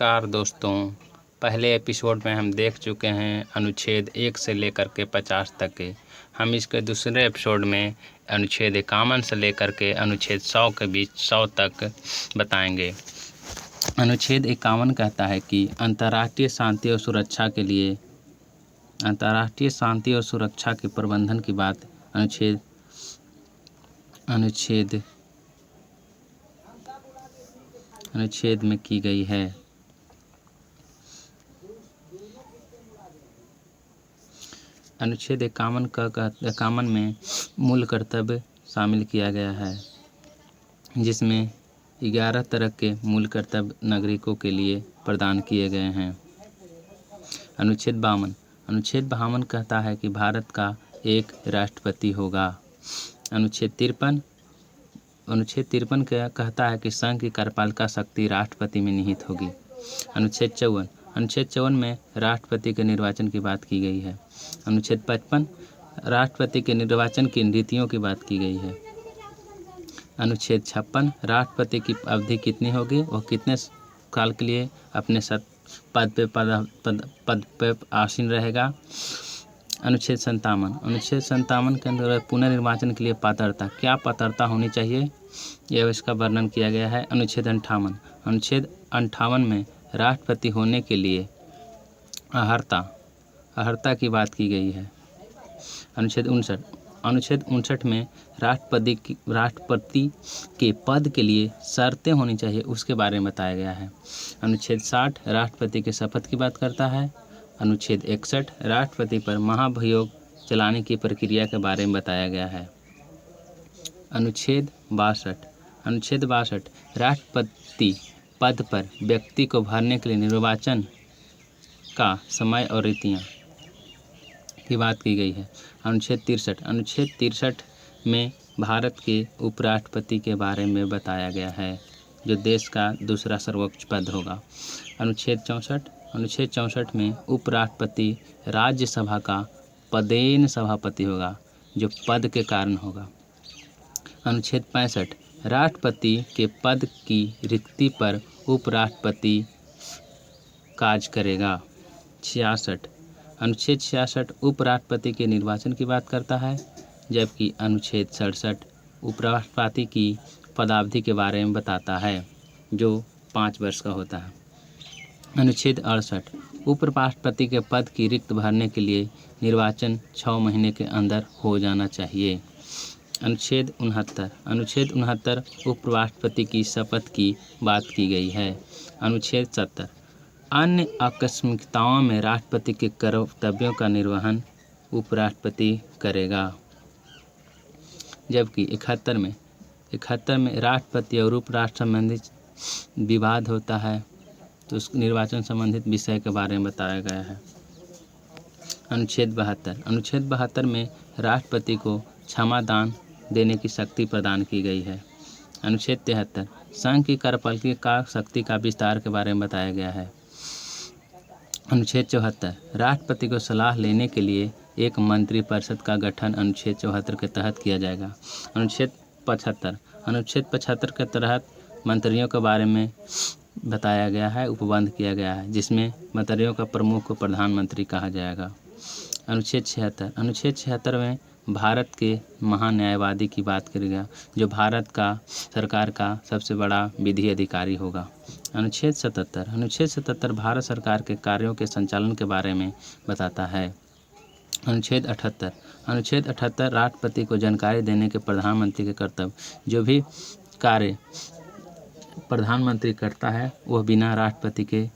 नमस्कार दोस्तों। पहले एपिसोड में हम देख चुके हैं अनुच्छेद 1 से लेकर के 50 तक के। हम इसके दूसरे एपिसोड में अनुच्छेद 51 से लेकर के अनुच्छेद 100 के बीच 100 तक बताएंगे। अनुच्छेद 51 कहता है कि अंतर्राष्ट्रीय शांति और सुरक्षा के प्रबंधन की बात अनुच्छेद में की गई है। अनुच्छेद 51 में मूल कर्तव्य शामिल किया गया है, जिसमें 11 तरह के मूल कर्तव्य नागरिकों के लिए प्रदान किए गए हैं। अनुच्छेद 52 कहता है कि भारत का एक राष्ट्रपति होगा। अनुच्छेद 53 कहता है कि संघ की कार्यपालिका शक्ति राष्ट्रपति में निहित होगी। अनुच्छेद 54 में राष्ट्रपति के निर्वाचन की बात की गई है। अनुच्छेद 55 राष्ट्रपति के निर्वाचन की नीतियों की बात की गई है। अनुच्छेद 56 राष्ट्रपति की अवधि कितनी होगी, वह कितने काल के लिए अपने पद पे आसीन रहेगा। अनुच्छेद 57 के अंदर पुनर्निर्वाचन के लिए पात्रता, क्या पात्रता होनी चाहिए, यह इसका वर्णन किया गया है। अनुच्छेद 58 में राष्ट्रपति होने के लिए अर्हता की बात की गई है। अनुच्छेद 59 में राष्ट्रपति के पद के लिए शर्तें होनी चाहिए, उसके बारे में बताया गया है। अनुच्छेद 60 राष्ट्रपति के शपथ की बात करता है। अनुच्छेद 61 राष्ट्रपति पर महाभियोग चलाने की प्रक्रिया के बारे में बताया गया है। अनुच्छेद 62 राष्ट्रपति पद पर व्यक्ति को भरने के लिए निर्वाचन का समय और रीतियाँ की बात की गई है। अनुच्छेद 63 में भारत के उपराष्ट्रपति के बारे में बताया गया है, जो देश का दूसरा सर्वोच्च पद होगा। अनुच्छेद 64 में उपराष्ट्रपति राज्यसभा का पदेन सभापति होगा, जो पद के कारण होगा। अनुच्छेद 65 राष्ट्रपति के पद की रिक्ति पर उपराष्ट्रपति कार्य करेगा। अनुच्छेद 66 उपराष्ट्रपति के निर्वाचन की बात करता है, जबकि अनुच्छेद 67 उपराष्ट्रपति की पदावधि के बारे में बताता है, जो 5 वर्ष का होता है। अनुच्छेद 68 उपराष्ट्रपति के पद की रिक्त भरने के लिए निर्वाचन 6 महीने के अंदर हो जाना चाहिए। अनुच्छेद 69 उपराष्ट्रपति की शपथ की बात की गई है। अनुच्छेद 70 अन्य आकस्मिकताओं में राष्ट्रपति के कर्तव्यों का निर्वहन उपराष्ट्रपति करेगा। जबकि 71 में राष्ट्रपति और उपराष्ट्र संबंधित विवाद होता है, तो उस निर्वाचन संबंधित विषय के बारे में बताया गया है। अनुच्छेद 72 में राष्ट्रपति को क्षमादान देने की शक्ति प्रदान की गई है। अनुच्छेद 73 संघ की कार्यपालिका शक्ति का विस्तार के बारे में बताया गया है। अनुच्छेद 74 राष्ट्रपति को सलाह लेने के लिए एक मंत्रिपरिषद का गठन अनुच्छेद 74 के तहत किया जाएगा। अनुच्छेद 75 के तहत मंत्रियों के बारे में बताया गया है, उपबंध किया गया है, जिसमें मंत्रियों का प्रमुख को प्रधानमंत्री कहा जाएगा। अनुच्छेद 76 में भारत के महान्यायवादी की बात करेगा, जो भारत का सरकार का सबसे बड़ा विधि अधिकारी होगा। अनुच्छेद 77 भारत सरकार के कार्यों के संचालन के बारे में बताता है। अनुच्छेद 78 राष्ट्रपति को जानकारी देने के प्रधानमंत्री के कर्तव्य, जो भी कार्य प्रधानमंत्री करता है वह बिना राष्ट्रपति के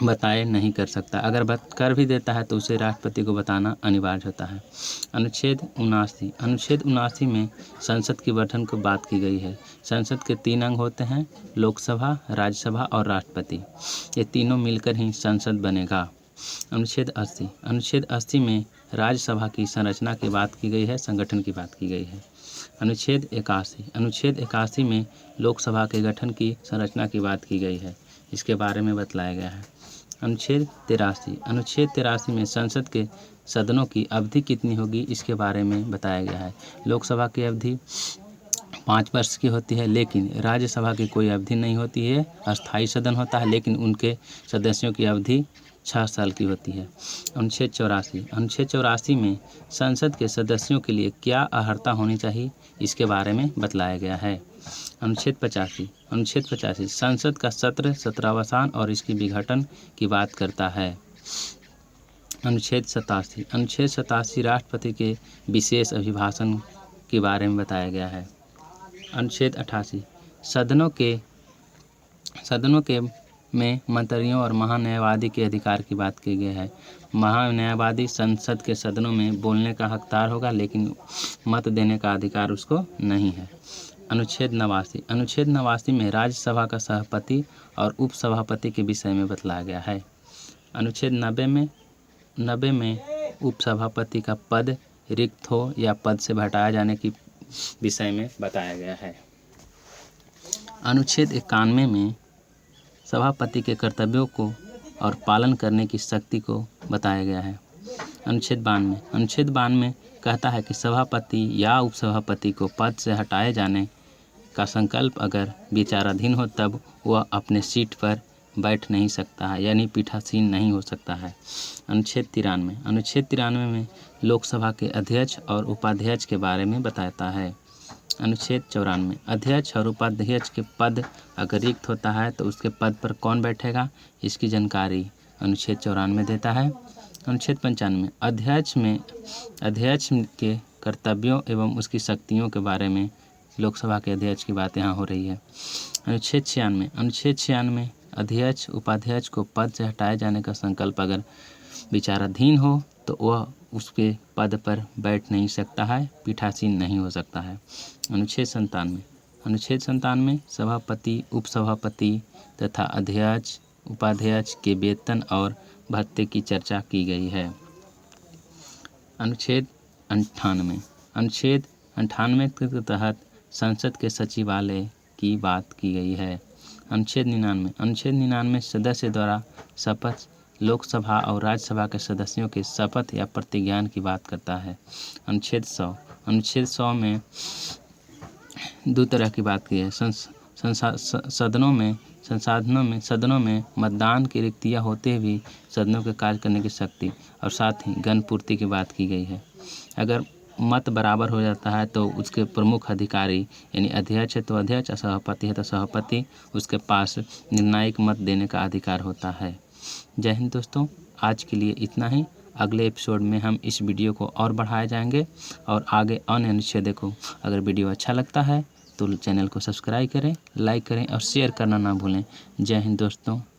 बताए नहीं कर सकता। अगर कर भी देता है तो उसे राष्ट्रपति को बताना अनिवार्य होता है। अनुच्छेद 79 में संसद की गठन की बात की गई है। संसद के 3 अंग होते हैं, लोकसभा, राज्यसभा और राष्ट्रपति। ये तीनों मिलकर ही संसद बनेगा। अनुच्छेद 80 में राज्यसभा की संरचना की बात की गई है, संगठन की बात की गई है। अनुच्छेद 81 में लोकसभा के गठन की संरचना की बात की गई है, इसके बारे में बतलाया गया है। अनुच्छेद 83 में संसद के सदनों की अवधि कितनी होगी, इसके बारे में बताया गया है। लोकसभा की अवधि 5 वर्ष की होती है, लेकिन राज्यसभा की कोई अवधि नहीं होती है। अस्थायी सदन होता है, लेकिन उनके सदस्यों की अवधि 6 साल की होती है। अनुच्छेद 84 में संसद के सदस्यों के लिए क्या अर्हता होनी चाहिए, इसके बारे में बतलाया गया है। अनुच्छेद 85 संसद का सत्र सत्रावसान और इसकी विघटन की बात करता है। अनुच्छेद 87 राष्ट्रपति के विशेष अभिभाषण के बारे में बताया गया है। अनुच्छेद 88 सदनों के में मंत्रियों और महान्यायवादी के अधिकार की बात की गई है। महान्यायवादी संसद के सदनों में बोलने का हकदार होगा, लेकिन मत देने का अधिकार उसको नहीं है। अनुच्छेद 89 में राज्यसभा का सभापति और उपसभापति के विषय में बतलाया गया है। अनुच्छेद 90 में उपसभापति का पद रिक्त हो या पद से हटाए जाने की विषय में बताया गया है। अनुच्छेद 91 में सभापति के कर्तव्यों को और पालन करने की शक्ति को बताया गया है। अनुच्छेद 92 कहता है कि सभापति या उपसभापति को पद से हटाए जाने का संकल्प अगर विचाराधीन हो तब वह अपने सीट पर बैठ नहीं सकता है, यानी पीठासीन नहीं हो सकता है। अनुच्छेद 93 में लोकसभा के अध्यक्ष और उपाध्यक्ष के बारे में बताता है। अनुच्छेद 94 अध्यक्ष और उपाध्यक्ष के पद अगर रिक्त होता है तो उसके पद पर कौन बैठेगा, इसकी जानकारी अनुच्छेद 94 देता है। अनुच्छेद 95 अध्यक्ष के कर्तव्यों एवं उसकी शक्तियों के बारे में लोकसभा के अध्यक्ष की बात यहाँ हो रही है। अनुच्छेद 96 अध्यक्ष उपाध्यक्ष को पद से हटाए जाने का संकल्प अगर विचाराधीन हो तो वह उसके पद पर बैठ नहीं सकता है, पीठासीन नहीं हो सकता है। अनुच्छेद 97 सभापति, उपसभापति तथा अध्यक्ष उपाध्यक्ष के वेतन और भत्ते की चर्चा की गई है। अनुच्छेद 98 के तहत संसद के सचिवालय की बात की गई है। अनुच्छेद 99 सदस्य द्वारा शपथ लोकसभा और राज्यसभा के सदस्यों के शपथ या प्रतिज्ञान की बात करता है। अनुच्छेद 100 में 2 तरह की बात की है। सदनों में मतदान की रिक्तियाँ होते हुए सदनों के कार्य करने की शक्ति और साथ ही गणपूर्ति की बात की गई है। अगर मत बराबर हो जाता है तो उसके प्रमुख अधिकारी यानी अध्यक्ष है तो अध्यक्ष, सभापति है तो सभापति, उसके पास निर्णायक मत देने का अधिकार होता है। जय हिंद दोस्तों, आज के लिए इतना ही। अगले एपिसोड में हम इस वीडियो को और बढ़ाए जाएंगे और आगे अन्य अनुच्छेद को। अगर वीडियो अच्छा लगता है तो चैनल को सब्सक्राइब करें, लाइक करें और शेयर करना ना भूलें। जय हिंद दोस्तों।